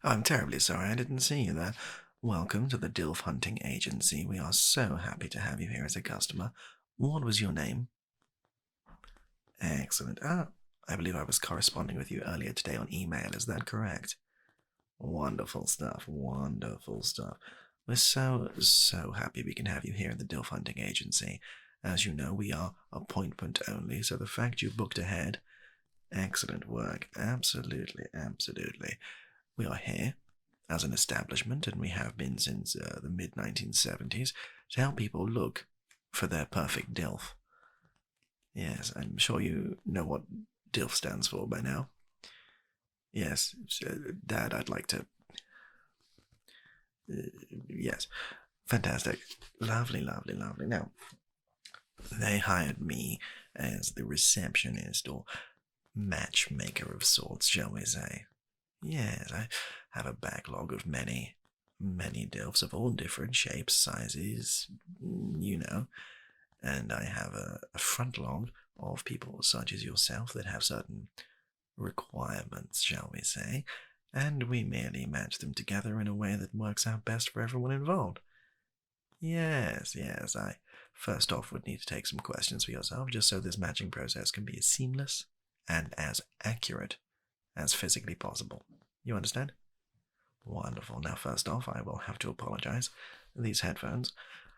Oh, I'm terribly sorry I didn't see you there. Welcome to the DILF Hunting Agency. We are so happy to have you here as a customer. What was your name? Excellent. I believe I was corresponding with you earlier today on email. Is that correct? Wonderful stuff. Wonderful stuff. We're so happy we can have you here at the DILF Hunting Agency. As you know, we are appointment only, so the fact you booked ahead, excellent work. Absolutely, absolutely. We are here as an establishment, and we have been since the mid-1970s, to help people look for their perfect DILF. Yes, I'm sure you know what DILF stands for by now. Yes, Dad, I'd like to... yes, fantastic. Lovely, lovely, lovely. Now, they hired me as the receptionist, or matchmaker of sorts, shall we say. Yes, I have a backlog of many DILFs of all different shapes, sizes, you know, and I have a front log of people such as yourself that have certain requirements, shall we say, and we merely match them together in a way that works out best for everyone involved. Yes, I first off would need to take some questions for yourself, just so this matching process can be as seamless and as accurate as physically possible. You understand? Wonderful. Now, first off, I will have to apologize. These headphones,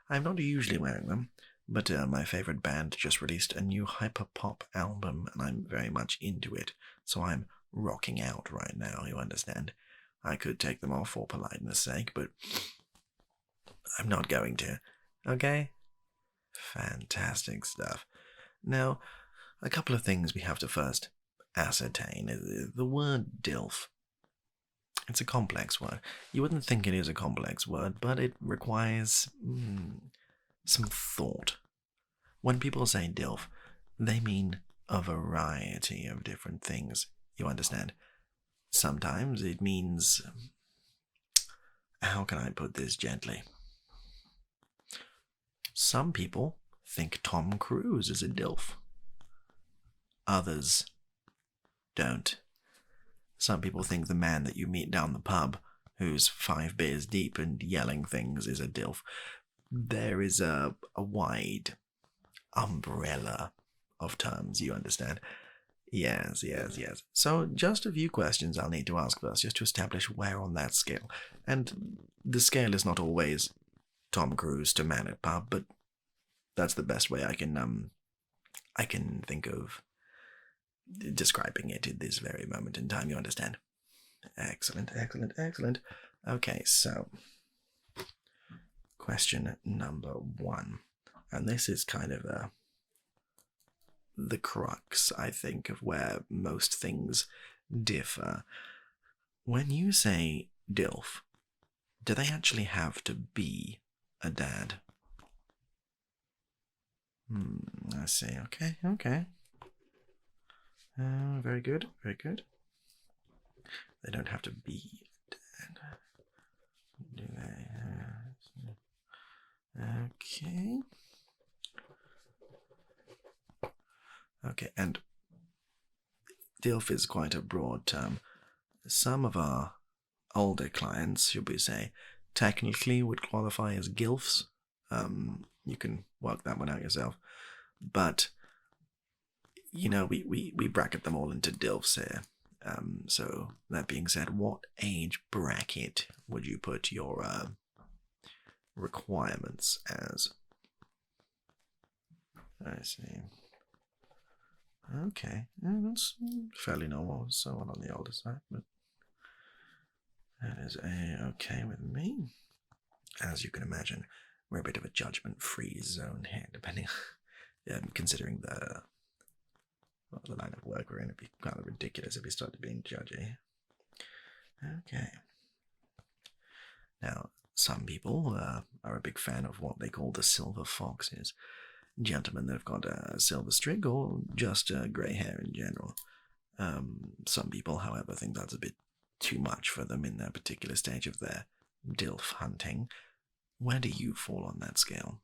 I'm not usually wearing them, but my favorite band just released a new hyperpop album, and I'm very much into it, so I'm rocking out right now, you understand? I could take them off for politeness' sake, but I'm not going to. Okay? Fantastic stuff. Now, a couple of things we have to first ascertain. The word DILF. It's a complex word. You wouldn't think it is a complex word, but it requires some thought. When people say DILF, they mean a variety of different things, you understand? Sometimes it means... how can I put this gently? Some people think Tom Cruise is a DILF. Others don't. Some people think the man that you meet down the pub, who's 5 beers deep and yelling things, is a DILF. There is a wide umbrella of terms, you understand? Yes. So just a few questions I'll need to ask first, just to establish where on that scale. And the scale is not always Tom Cruise to man at pub, but that's the best way I can think of describing it at this very moment in time, you understand? Excellent. Okay, so question number 1, and this is kind of the crux, I think, of where most things differ. When you say DILF, do they actually have to be a dad? I see. Okay. Very good. They don't have to be dead, do they? Okay, and DILF is quite a broad term. Some of our older clients, should we say, technically would qualify as GILFs. You can work that one out yourself. But, you know, we bracket them all into DILFs here. So, that being said, what age bracket would you put your requirements as? I see. Okay, yeah, that's fairly normal, somewhat on the older side, but that is okay with me. As you can imagine, we're a bit of a judgment-free zone here, depending, considering the line of work we're in. It'd be kind of ridiculous if we started being judgy. Okay. Now, some people are a big fan of what they call the silver foxes. Gentlemen that have got a silver streak or just grey hair in general. Some people, however, think that's a bit too much for them in that particular stage of their DILF hunting. Where do you fall on that scale?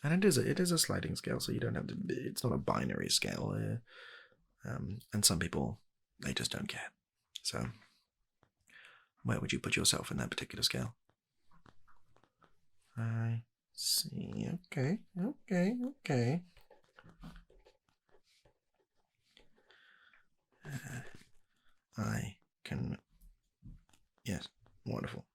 And it is a sliding scale, so you don't have to. It's not a binary scale. And some people, they just don't care. So Where would you put yourself in that particular scale? I see. Okay. I can. Yes, wonderful.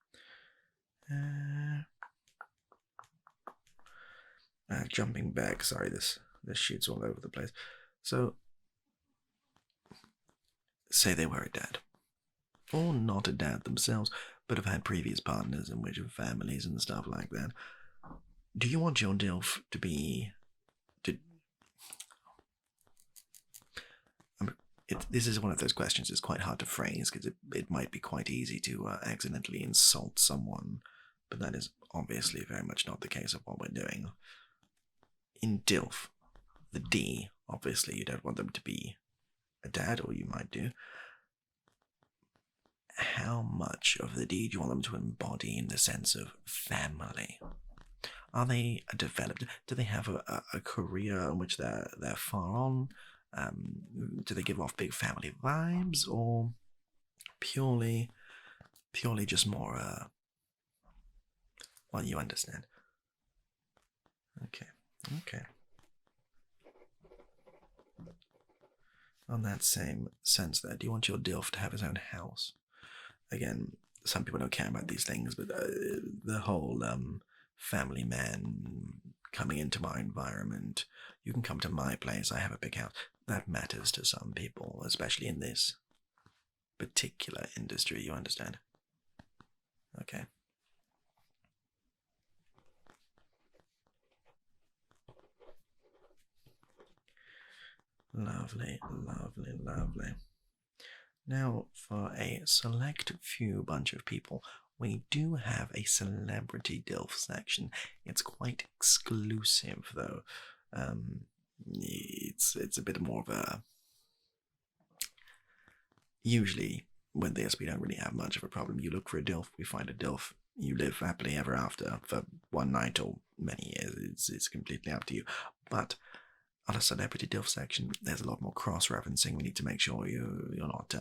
Jumping back. Sorry, this sheet's all over the place. So, say they were a dad, or not a dad themselves, but have had previous partners and which have families and stuff like that. Do you want your DILF to be? This is one of those questions. It's quite hard to phrase because it might be quite easy to accidentally insult someone, but that is obviously very much not the case of what we're doing. In DILF, the D, obviously you don't want them to be a dad, or you might do. How much of the D do you want them to embody in the sense of family? Are they developed? Do they have a career in which they're far on? Do they give off big family vibes, or purely just more? Well, you understand. Okay. On that same sense, there, do you want your DILF to have his own house? Again, some people don't care about these things, but the whole family man coming into my environment, you can come to my place, I have a big house, that matters to some people, especially in this particular industry, you understand? Okay. Lovely. Now, for a select few bunch of people, we do have a celebrity DILF section. It's quite exclusive, though. It's a bit more of a... Usually, with this, we don't really have much of a problem. You look for a DILF, we find a DILF. You live happily ever after for one night or many years. It's completely up to you. But on a celebrity DILF section, there's a lot more cross-referencing. We need to make sure you're not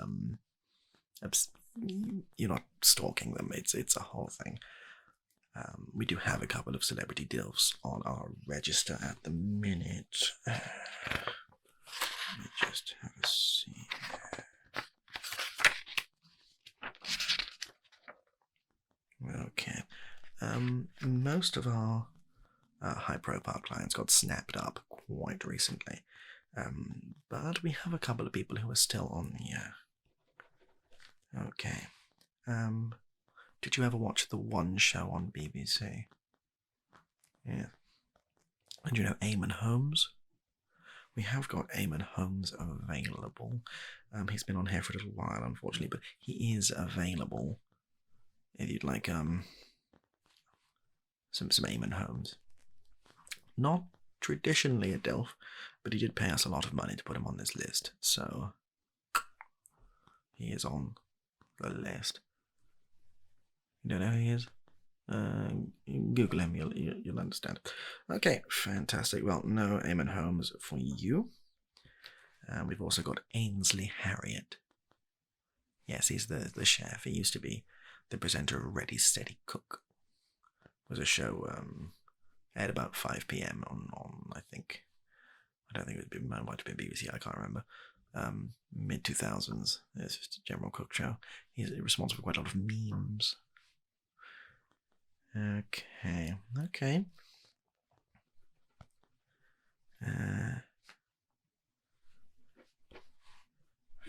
stalking them. It's a whole thing. We do have a couple of celebrity DILFs on our register at the minute. Let me just have a see. Okay. Most of our high-profile clients got snapped up quite recently, but we have a couple of people who are still on the... Okay. Did you ever watch The One Show on BBC? Yeah. And you know Eamon Holmes? We have got Eamon Holmes available. He's been on here for a little while, unfortunately, but he is available if you'd like some Eamon Holmes. Not traditionally a DILF, but he did pay us a lot of money to put him on this list, so he is on the list. You don't know who he is? Google him, you'll understand. Okay, fantastic. Well, no Eamon Holmes for you. We've also got Ainsley Harriott. Yes, he's the chef. He used to be the presenter of Ready Steady Cook. It was a show at about 5 p.m. on I think, I don't think it might have been BBC, I can't remember. Mid-2000s. It's just a general cook show. He's responsible for quite a lot of memes. Okay.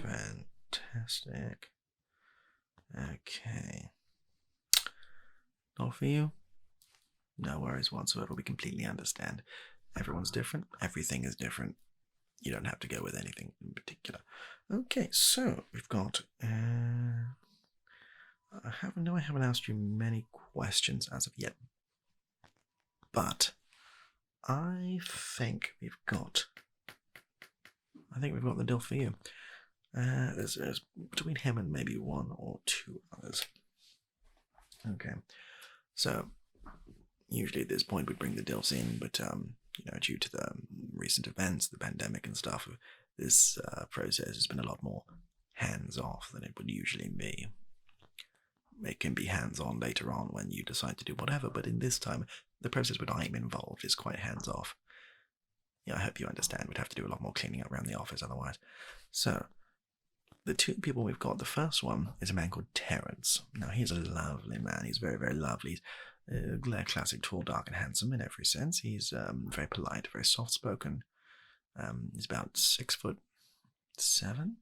Fantastic. Okay. Not for you? No worries whatsoever. We completely understand. Everyone's different. Everything is different. You don't have to go with anything in particular. Okay, so we've got... I haven't asked you many questions as of yet, but I think we've got the DILF for you. There's between him and maybe one or two others. Okay, so usually at this point we bring the DILFs in, but due to the recent events, the pandemic and stuff, this process has been a lot more hands-off than it would usually be. it can be hands-on later on when you decide to do whatever, but in this time, the process when I'm involved is quite hands-off. Yeah, I hope you understand. We'd have to do a lot more cleaning up around the office otherwise. So, the two people we've got, the first one is a man called Terence. Now, he's a lovely man. He's very, very lovely. He's classic, tall, dark, and handsome in every sense. He's very polite, very soft-spoken. He's about 6'7", 6'5",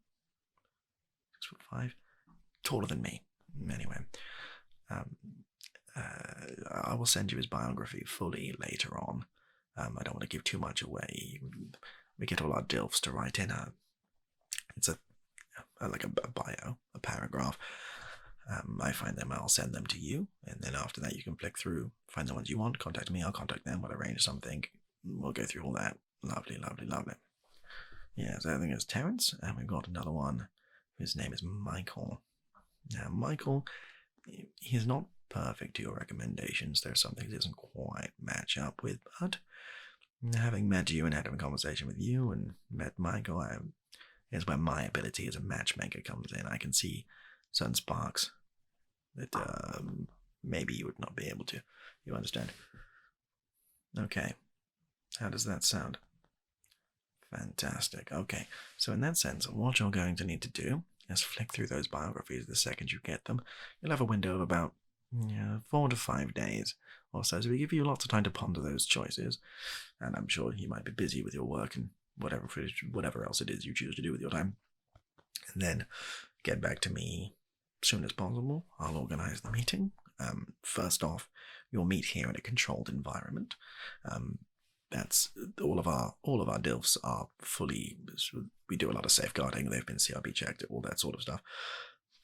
taller than me. Anyway, I will send you his biography fully later on. I don't want to give too much away. We get all our DILFs to write in it's like a bio, a paragraph. I find them, I'll send them to you, and then after that you can flick through, find the ones you want, contact me, I'll contact them, we'll arrange something, we'll go through all that. Lovely, lovely, lovely. Yeah, so I think it's Terence, and we've got another one whose name is Michael. Now, Michael, he's not perfect to your recommendations. There's some things he doesn't quite match up with, but having met you and having a conversation with you and met Michael, is where my ability as a matchmaker comes in. I can see certain sparks that maybe you would not be able to. You understand? Okay. How does that sound? Fantastic. Okay. So in that sense, what you're going to need to do is flick through those biographies the second you get them. You'll have a window of about 4 to 5 days or so. So we give you lots of time to ponder those choices. And I'm sure you might be busy with your work and whatever else it is you choose to do with your time. And then get back to me as soon as possible. I'll organize the meeting. First off, you'll meet here in a controlled environment. That's all of our DILFs are fully. We do a lot of safeguarding. They've been CRB checked, all that sort of stuff.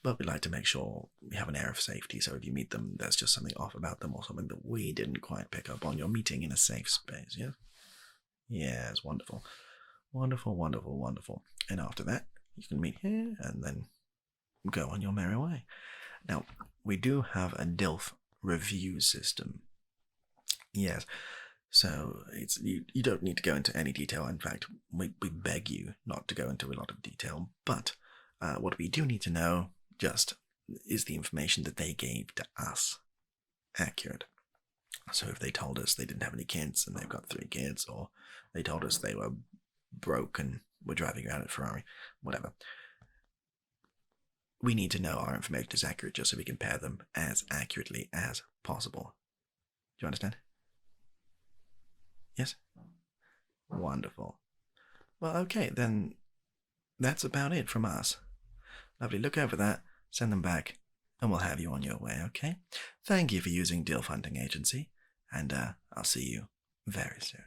But we like to make sure we have an air of safety. So if you meet them, there's just something off about them or something that we didn't quite pick up on. You're meeting in a safe space. Yeah. Yeah, it's wonderful, wonderful, wonderful, wonderful. And after that, you can meet here and then go on your merry way. Now, we do have a DILF review system. Yes. So you don't need to go into any detail. In fact, we beg you not to go into a lot of detail. But what we do need to know just is the information that they gave to us accurate. So if they told us they didn't have any kids and they've got 3 kids, or they told us they were broke and were driving around in a Ferrari, whatever. We need to know our information is accurate just so we can pair them as accurately as possible. Do you understand? Yes? Wonderful. Well, okay, then that's about it from us. Lovely. Look over that, send them back, and we'll have you on your way, okay? Thank you for using DILF Hunting Agency, and I'll see you very soon.